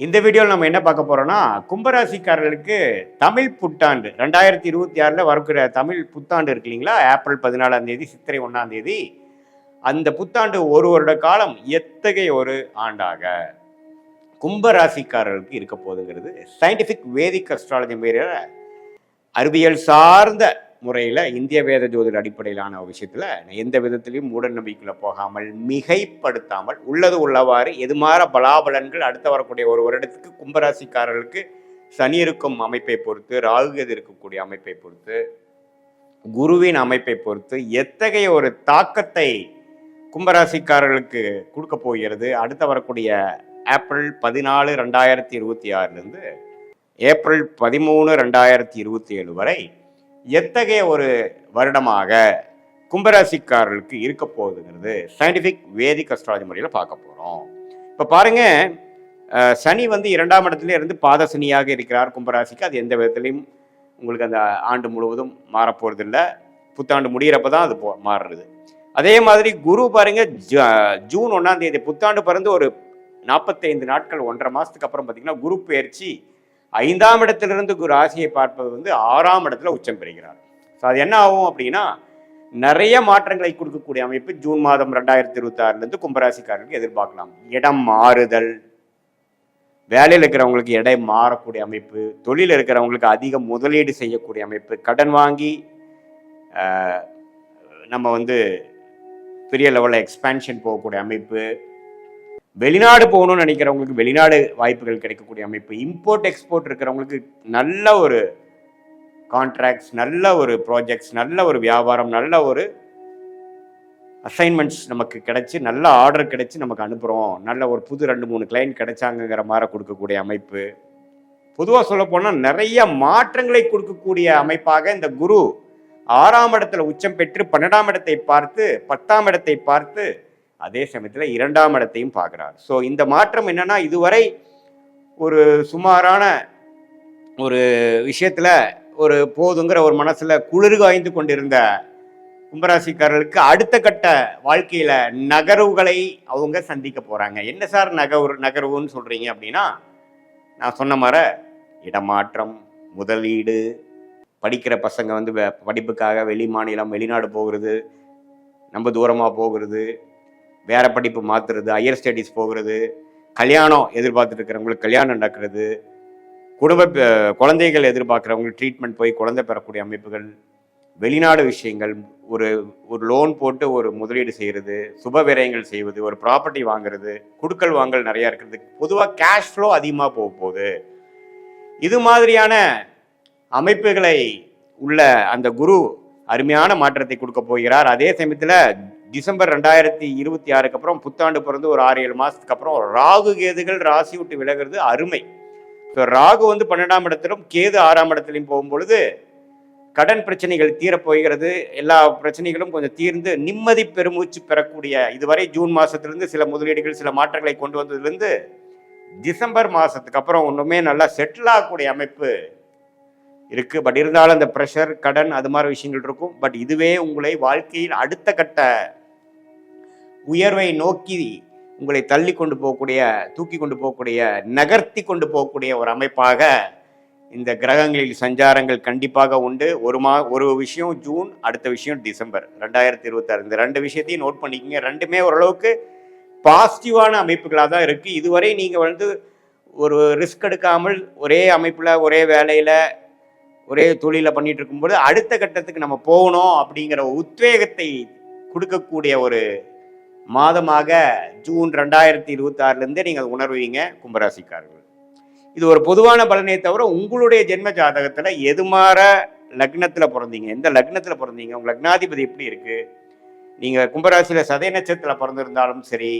இந்த வீடியோவில் நம்ம என்ன பார்க்க போறோம்னா, கும்பராசிக்காரர்களுக்கு தமிழ் புத்தாண்டு 2026ல வரக்கூடிய தமிழ் புத்தாண்டு இருக்கு இல்லைங்களா? ஏப்ரல் 14ஆம் தேதி, சித்திரை 1ஆம் தேதி. அந்த புத்தாண்டு ஒரு வருட காலம் எத்தகைய ஒரு ஆண்டாக கும்பராசிக்காரர்களுக்கு இருக்க போகுதுங்கிறது சயின்டிஃபிக் வேதிக் அஸ்ட்ராலஜி முறையில் அறிவியல் சார்ந்த முறையில் இந்திய வேத ஜோதிட அடிப்படையிலான விஷயத்தில் எந்த விதத்திலையும் மூட நம்பிக்கையில் போகாமல் மிகைப்படுத்தாமல் உள்ளது உள்ளவாறு எதுமாற பலாபலன்கள் அடுத்த வரக்கூடிய ஒரு வருடத்துக்கு கும்பராசிக்காரர்களுக்கு சனி இருக்கும் அமைப்பை பொறுத்து, ராகுகேது இருக்கக்கூடிய அமைப்பை பொறுத்து, குருவின் அமைப்பை பொறுத்து எத்தகைய ஒரு தாக்கத்தை கும்பராசிக்காரர்களுக்கு கொடுக்க போகிறது அடுத்த வரக்கூடிய ஏப்ரல் 14 2026 ஏப்ரல் 13 2027 வரை எத்தகைய ஒரு வருடமாக கும்பராசிக்காரர்களுக்கு இருக்க போகுதுங்கிறது சயின்டிஃபிக் வேதிக் அஸ்ட்ராலஜி முறையில் பார்க்க போகிறோம். இப்போ பாருங்க, சனி 2ஆம் இடத்துல இருந்து பாத சனியாக இருக்கிறார் கும்பராசிக்கு. அது எந்த விதத்திலையும் உங்களுக்கு அந்த ஆண்டு முழுவதும் மாறப்போகிறது இல்லை. புத்தாண்டு முடிகிறப்ப தான் அது மாறுறது. அதே மாதிரி குரு பாருங்க, ஜூன் 1ஆம் தேதி புத்தாண்டு பிறந்து ஒரு 45 நாட்கள் 1.5 மாதத்துக்கு அப்புறம் பார்த்தீங்கன்னா குரு பெயர்ச்சி 5ஆம் இடத்திலிருந்து குரு ராசியை பார்ப்பது 6ஆம் இடத்துல உச்சம் பெறுகிறார். ஸோ அது என்ன ஆகும் அப்படின்னா, நிறைய மாற்றங்களை கொடுக்கக்கூடிய அமைப்பு ஜூன் மாதம் 2026 கும்பராசிக்காரர்களுக்கு எதிர்பார்க்கலாம். இடம் மாறுதல், வேலையில் இருக்கிறவங்களுக்கு இடம் மாறக்கூடிய அமைப்பு, தொழில் இருக்கிறவங்களுக்கு அதிக முதலீடு செய்யக்கூடிய அமைப்பு, கடன் வாங்கி நம்ம பெரிய லெவலில் எக்ஸ்பேன்ஷன் போகக்கூடிய அமைப்பு, வெளிநாடு போகணும்னு நினைக்கிறவங்களுக்கு வெளிநாடு வாய்ப்புகள் கிடைக்கக்கூடிய அமைப்பு, இம்போர்ட் எக்ஸ்போர்ட் இருக்கிறவங்களுக்கு நல்ல ஒரு கான்ட்ராக்ட்ஸ், நல்ல ஒரு ப்ராஜெக்ட்ஸ், நல்ல ஒரு வியாபாரம், நல்ல ஒரு அசைன்மெண்ட்ஸ் நமக்கு கிடைச்சி, நல்ல ஆர்டர் கிடைச்சி நமக்கு அனுப்புகிறோம், நல்ல ஒரு புது 2-3 கிளைண்ட் கிடைச்சாங்கிற மாதிரி கொடுக்கக்கூடிய அமைப்பு. பொதுவாக சொல்ல போனால் நிறைய மாற்றங்களை கொடுக்கக்கூடிய அமைப்பாக இந்த குரு 6ஆம் இடத்துல உச்சம் பெற்று 12ஆம் இடத்தை பார்த்து 10ஆம் இடத்தை பார்த்து அதே சமயத்தில் 2ஆம் இடத்தையும் பார்க்குறார். ஸோ இந்த மாற்றம் என்னன்னா, இதுவரை ஒரு சுமாரான ஒரு விஷயத்தில் ஒரு போதுங்கிற ஒரு மனசில் குளிர்காய்ந்து கொண்டிருந்த கும்பராசிக்காரர்களுக்கு அடுத்த கட்ட வாழ்க்கையில் நகர்வுகளை அவங்க சந்திக்க போகிறாங்க. என்ன சார் நகர்வுன்னு சொல்கிறீங்க அப்படின்னா, நான் சொன்ன மாதிரி இடமாற்றம், முதலீடு, படிக்கிற பசங்க படிப்புக்காக வெளி மாநிலம் வெளிநாடு போகிறது, ரொம்ப தூரமாக போகிறது, வேற படிப்பு மாற்றுறது, ஹையர் ஸ்டடீஸ் போகிறது, கல்யாணம் எதிர்பார்த்துட்டு இருக்கிறவங்களுக்கு கல்யாணம் நடக்கிறது, குழந்தைகள் எதிர்பார்க்குறவங்களுக்கு ட்ரீட்மெண்ட் போய் குழந்தை பெறக்கூடிய அமைப்புகள், வெளிநாடு விஷயங்கள், ஒரு லோன் போட்டு ஒரு முதலீடு செய்கிறது, சுப விரயங்கள் செய்வது, ஒரு ப்ராப்பர்ட்டி வாங்குறது, குடுக்கல் வாங்கல் நிறையா இருக்கிறது, பொதுவாக கேஷ் ஃப்ளோ அதிகமாக போக போகுது. இது மாதிரியான அமைப்புகளை உள்ள அந்த குரு அருமையான மாற்றத்தை கொடுக்க போகிறார். அதே சமயத்தில் டிசம்பர் 2026 அப்புறம் புத்தாண்டு பிறந்து ஒரு 6-7 மாதத்துக்கு அப்புறம் ராகு கேதுகள் ராசி விட்டு விலகிறது அருமை. ஸோ ராகு 12ஆம் இடத்திலும் கேது 6ஆம் இடத்திலையும் போகும்பொழுது கடன் பிரச்சனைகள் தீரப்போகிறது. எல்லா பிரச்சனைகளும் கொஞ்சம் தீர்ந்து நிம்மதி பெருமூச்சு பெறக்கூடிய, இதுவரை ஜூன் மாதத்துலேருந்து சில முதலீடுகள் சில மாற்றங்களை கொண்டு வந்ததுலேருந்து டிசம்பர் மாதத்துக்கு அப்புறம் ஒன்றுமே நல்லா செட்டில் ஆகக்கூடிய அமைப்பு இருக்குது. பட் இருந்தாலும் அந்த ப்ரெஷர், கடன், அது மாதிரி விஷயங்கள் இருக்கும். பட் இதுவே உங்களை வாழ்க்கையில் அடுத்த கட்ட உயர்வை நோக்கி உங்களை தள்ளி கொண்டு போகக்கூடிய, தூக்கி கொண்டு போகக்கூடிய, நகர்த்தி கொண்டு போகக்கூடிய ஒரு அமைப்பாக இந்த கிரகங்களில் சஞ்சாரங்கள் கண்டிப்பாக உண்டு. ஒரு விஷயம் ஜூன், அடுத்த விஷயம் டிசம்பர் 2026. இந்த 2 விஷயத்தையும் நோட் பண்ணிக்கோங்க. ரெண்டுமே ஓரளவுக்கு பாசிட்டிவான அமைப்புகளாக தான் இருக்குது. இதுவரை நீங்கள் ஒரு ரிஸ்க் எடுக்காமல் ஒரே அமைப்பில், ஒரே வேலையில், ஒரே தொழிலை பண்ணிட்டு இருக்கும்போது அடுத்த கட்டத்துக்கு நம்ம போகணும் அப்படிங்கிற உத்வேகத்தை கொடுக்கக்கூடிய ஒரு மாதமாக ஜூன் 2026 நீங்கள் உணர்வீங்க கும்பராசிக்காரர்கள். இது ஒரு பொதுவான பலனை தவிர உங்களுடைய ஜென்ம ஜாதகத்தில் எது மாற லக்னத்தில் பிறந்தீங்க, எந்த லக்னத்தில் பிறந்தீங்க, உங்கள் லக்னாதிபதி எப்படி இருக்கு, நீங்கள் கும்பராசியில் சதய நட்சத்திரத்தில் பிறந்திருந்தாலும் சரி,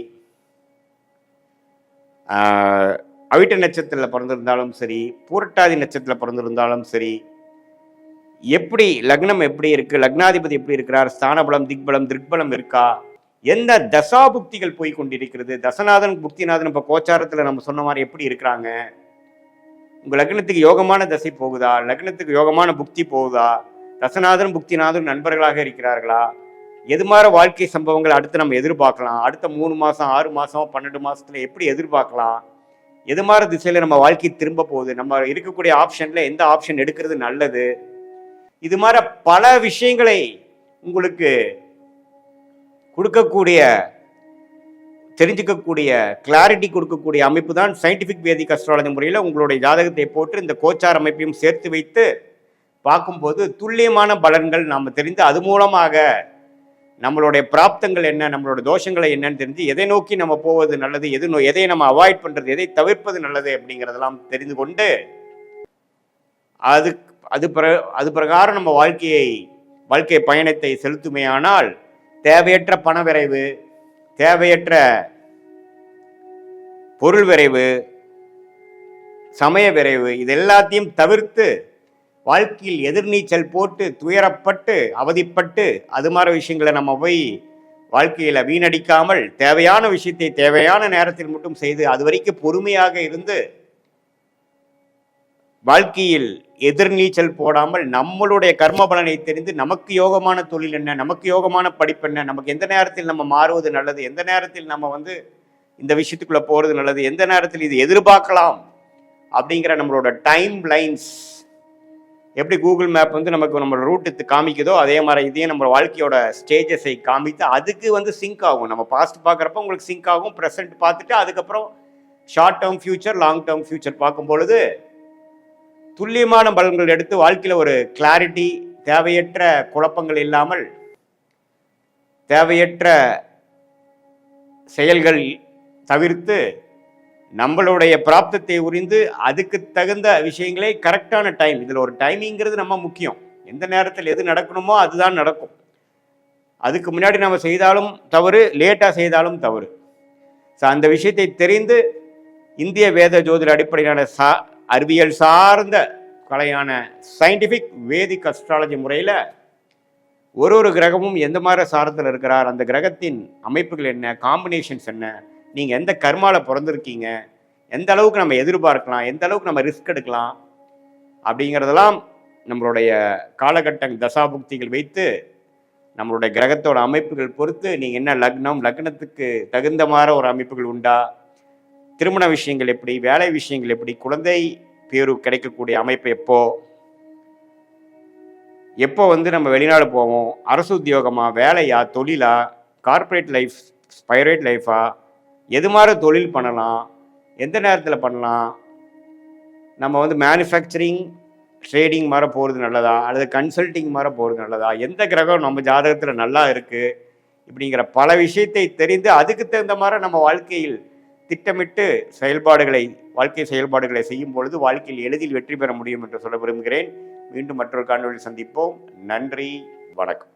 அவிட்ட நட்சத்திரத்தில் பிறந்திருந்தாலும் சரி, பூரட்டாதி நட்சத்திரத்தில் பிறந்திருந்தாலும் சரி, எப்படி லக்னம் எப்படி இருக்கு, லக்னாதிபதி எப்படி இருக்கிறார், ஸ்தானபலம், திக்பலம், திருக்பலம் இருக்கா, எந்த தசாபுக்திகள் போய் கொண்டிருக்கிறது, தசநாதன் புக்திநாதன் இப்போ கோச்சாரத்தில் நம்ம சொன்ன மாதிரி எப்படி இருக்கிறாங்க, உங்கள் லக்னத்துக்கு யோகமான தசை போகுதா, லக்னத்துக்கு யோகமான புக்தி போகுதா, தசநாதன் புக்திநாதன் நண்பர்களாக இருக்கிறார்களா, எது மாதிரி வாழ்க்கை சம்பவங்கள் அடுத்து நம்ம எதிர்பார்க்கலாம், அடுத்த 3 மாதம் 6 மாதம் 12 மாதத்துல எப்படி எதிர்பார்க்கலாம், எது மாதிரி திசையில் நம்ம வாழ்க்கை திரும்ப போகுது, நம்ம இருக்கக்கூடிய ஆப்ஷனில் எந்த ஆப்ஷன் எடுக்கிறது நல்லது, இது மாதிரி பல விஷயங்களை உங்களுக்கு கொடுக்கக்கூடிய, தெரிஞ்சுக்கக்கூடிய, கிளாரிட்டி கொடுக்கக்கூடிய அமைப்பு தான் சயின்டிஃபிக் வேதிக் அஸ்ட்ராலஜி முறையில் உங்களுடைய ஜாதகத்தை போட்டு இந்த கோச்சார் அமைப்பையும் சேர்த்து வைத்து பார்க்கும்போது துல்லியமான பலன்கள் நாம் தெரிந்து அது மூலமாக நம்மளுடைய பிராப்தங்கள் என்ன, நம்மளோட தோஷங்களை என்னன்னு தெரிஞ்சு எதை நோக்கி நம்ம போவது நல்லது, எதை நம்ம அவாய்ட் பண்ணுறது, எதை தவிர்ப்பது நல்லது அப்படிங்கிறதெல்லாம் தெரிந்து கொண்டு அது பிரகாரம் நம்ம வாழ்க்கை பயணத்தை செலுத்துமையானால் தேவையற்ற பண விரைவு, தேவையற்ற பொருள் விரைவு, சமய விரைவு, இது எல்லாத்தையும் தவிர்த்து வாழ்க்கையில் எதிர்நீச்சல் போட்டு துயரப்பட்டு அவதிப்பட்டு அது மாதிரி விஷயங்களை நம்ம போய் வாழ்க்கையில் வீணடிக்காமல் தேவையான விஷயத்தை தேவையான நேரத்தில் மட்டும் செய்து அது வரைக்கும் பொறுமையாக இருந்து வாழ்க்கையில் எதிர்நீச்சல் போடாமல் நம்மளுடைய கர்ம பலனை தெரிந்து நமக்கு யோகமான தொழில் என்ன, நமக்கு யோகமான படிப்பு என்ன, நமக்கு எந்த நேரத்தில் நம்ம மாறுவது நல்லது, எந்த நேரத்தில் நம்ம இந்த விஷயத்துக்குள்ள போறது நல்லது, எந்த நேரத்தில் இது எதிர்பார்க்கலாம் அப்படிங்கிற நம்மளோட டைம் லைன்ஸ் எப்படி கூகுள் மேப் நமக்கு நம்ம ரூட்டு காமிக்குதோ அதே மாதிரி இதையும் நம்ம வாழ்க்கையோட ஸ்டேஜஸை காமித்து அதுக்கு சிங்க் ஆகும். நம்ம பாஸ்ட் பார்க்குறப்ப உங்களுக்கு சிங்க் ஆகும், ப்ரெசென்ட் பார்த்துட்டு அதுக்கப்புறம் short term future, long term future பார்க்கும் பொழுது துல்லியமான பலன்கள் எடுத்து வாழ்க்கையில் ஒரு கிளாரிட்டி, தேவையற்ற குழப்பங்கள் இல்லாமல் தேவையற்ற செயல்கள் தவிர்த்து நம்மளுடைய பிராப்தத்தை உரிந்து அதுக்கு தகுந்த விஷயங்களே கரெக்டான டைம், இதில் ஒரு டைமிங்கிறது நம்ம முக்கியம். எந்த நேரத்தில் எது நடக்கணுமோ அதுதான் நடக்கும். அதுக்கு முன்னாடி நம்ம செய்தாலும் தவறு, லேட்டாக செய்தாலும் தவறு. ஸோ அந்த விஷயத்தை தெரிந்து இந்திய வேத ஜோதிட அடிப்படையிலான அறிவியல் சார்ந்த கலையான சயின்டிஃபிக் வேதிக் அஸ்ட்ராலஜி முறையில் ஒரு கிரகமும் எந்த மாதிரி சாரத்தில் இருக்கிறார், அந்த கிரகத்தின் அமைப்புகள் என்ன, காம்பினேஷன்ஸ் என்ன, நீங்கள் எந்த கர்மாவில் பிறந்திருக்கீங்க, எந்த அளவுக்கு நம்ம எதிர்பார்க்கலாம், எந்த அளவுக்கு நம்ம ரிஸ்க் எடுக்கலாம் அப்படிங்கிறதெல்லாம் நம்மளுடைய காலகட்ட தசாபுக்திகள் வைத்து நம்மளுடைய கிரகத்தோட அமைப்புகள் பொறுத்து நீங்கள் என்ன லக்னத்துக்கு தகுந்த மாதிரி ஒரு அமைப்புகள் உண்டா, திருமண விஷயங்கள் எப்படி, வேலை விஷயங்கள் எப்படி, குழந்தை பேரு கிடைக்கக்கூடிய அமைப்பு எப்போ நம்ம வெளிநாடு போவோம், அரசு உத்தியோகமா, வேலையா, தொழிலா, கார்பரேட் லைஃப், ஸ்பைரேட் லைஃபா, எது மாதிரி தொழில் பண்ணலாம், எந்த நேரத்தில் பண்ணலாம், நம்ம மேனுஃபேக்சரிங் ட்ரேடிங் மாதிரி போகிறது நல்லதா அல்லது கன்சல்டிங் மாதிரி போகிறது நல்லதா, எந்த கிரகம் நம்ம ஜாதகத்தில் நல்லா இருக்குது இப்படிங்கிற பல விஷயத்தை தெரிந்து அதுக்கு தகுந்த மாதிரி நம்ம வாழ்க்கையில் திட்டமிட்டு வாழ்க்கை செயல்பாடுகளை செய்யும் பொழுது வாழ்க்கையில் எளிதில் வெற்றி பெற முடியும் என்று சொல்ல விரும்புகிறேன். மீண்டும் மற்றொரு காணொளியில் சந்திப்போம். நன்றி, வணக்கம்.